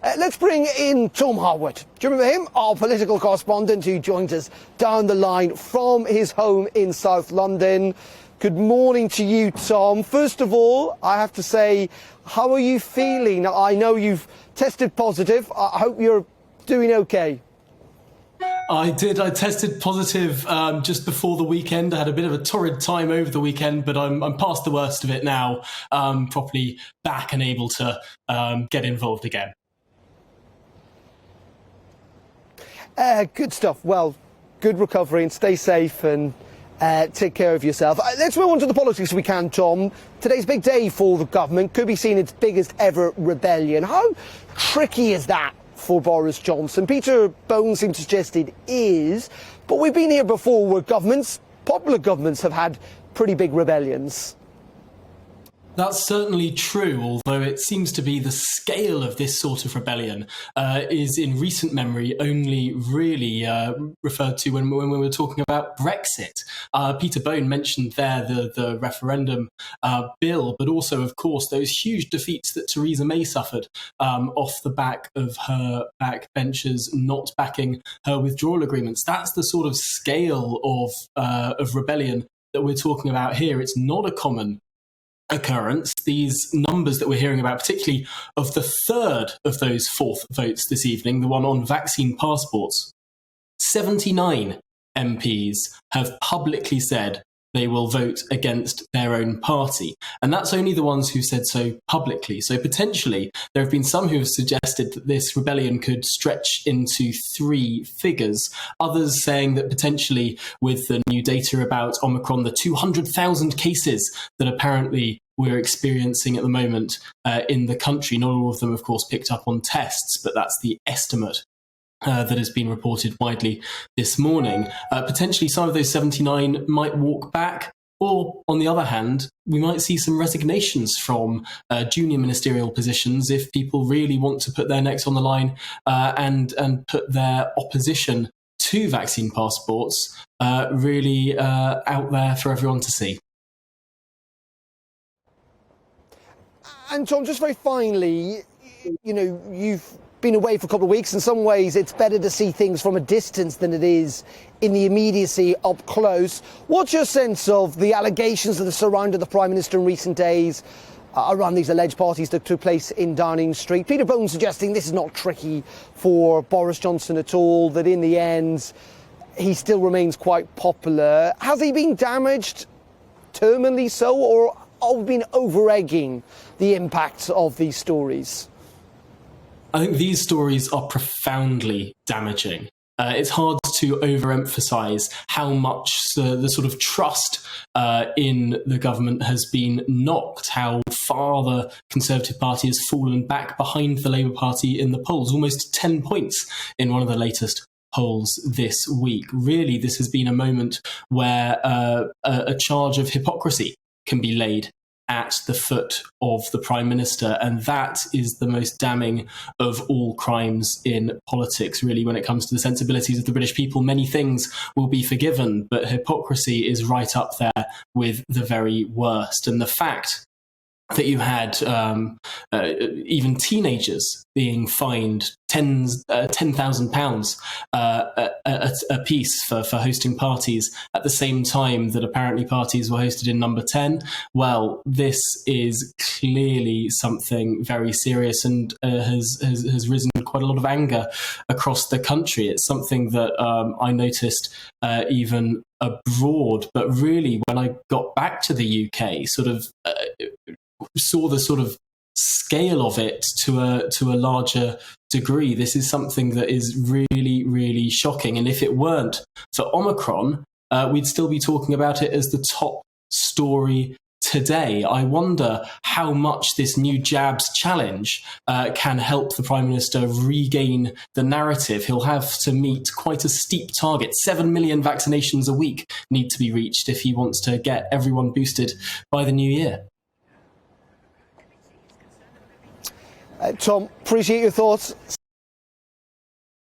Let's bring in Tom Harwood. Do you remember him? Our political correspondent who joins us down the line from his home in South London. Good morning to you, Tom. First of all, I have to say, how are you feeling? Now, I know you've tested positive. I hope you're doing okay. I did. I tested positive just before the weekend. I had a bit of a torrid time over the weekend, but I'm past the worst of it now, properly back and able to get involved again. Good stuff. Well, good recovery and stay safe and take care of yourself. Let's move on to the politics if we can, Tom. Today's a big day for the government. Could be seen its biggest ever rebellion. How tricky is that for Boris Johnson? Peter Bone seems to suggest it is, but we've been here before where governments, popular governments, have had pretty big rebellions. That's certainly true, although it seems to be the scale of this sort of rebellion is in recent memory only really referred to when we were talking about Brexit. Peter Bone mentioned there the referendum bill, but also, of course, those huge defeats that Theresa May suffered off the back of her backbenchers not backing her withdrawal agreements. That's the sort of scale of rebellion that we're talking about here. It's not a common occurrence. These numbers that we're hearing about, particularly of the third of those fourth votes this evening, the one on vaccine passports, 79 MPs have publicly said they will vote against their own party. And that's only the ones who said so publicly. So potentially there have been some who have suggested that this rebellion could stretch into three figures. Others saying that potentially with the new data about Omicron, the 200,000 cases that apparently we're experiencing at the moment in the country, not all of them, of course, picked up on tests, but that's the estimate that has been reported widely this morning. Potentially some of those 79 might walk back, or on the other hand, we might see some resignations from junior ministerial positions if people really want to put their necks on the line and put their opposition to vaccine passports really out there for everyone to see. And Tom, just very finally, you know, you've been away for a couple of weeks. In some ways, it's better to see things from a distance than it is in the immediacy up close. What's your sense of the allegations that have surrounded the Prime Minister in recent days around these alleged parties that took place in Downing Street? Peter Bone suggesting this is not tricky for Boris Johnson at all, that in the end, he still remains quite popular. Has he been damaged terminally so, or have we been over-egging the impact of these stories? I think these stories are profoundly damaging. It's hard to overemphasize how much the sort of trust in the government has been knocked, how far the Conservative Party has fallen back behind the Labour Party in the polls, almost 10 points in one of the latest polls this week. Really, this has been a moment where a charge of hypocrisy can be laid at the foot of the Prime Minister. And that is the most damning of all crimes in politics, really, when it comes to the sensibilities of the British people. Many things will be forgiven, but hypocrisy is right up there with the very worst. And the fact that you had even teenagers being fined £10,000 a piece for hosting parties at the same time that apparently parties were hosted in number 10. Well, this is clearly something very serious and has risen quite a lot of anger across the country. It's something that I noticed even abroad, but really when I got back to the UK, sort of saw the sort of scale of it to a larger degree. This is something that is really, really shocking. And if it weren't for Omicron, we'd still be talking about it as the top story today. I wonder how much this new jabs challenge can help the Prime Minister regain the narrative. He'll have to meet quite a steep target. 7 million vaccinations a week need to be reached if he wants to get everyone boosted by the new year. Tom, appreciate your thoughts.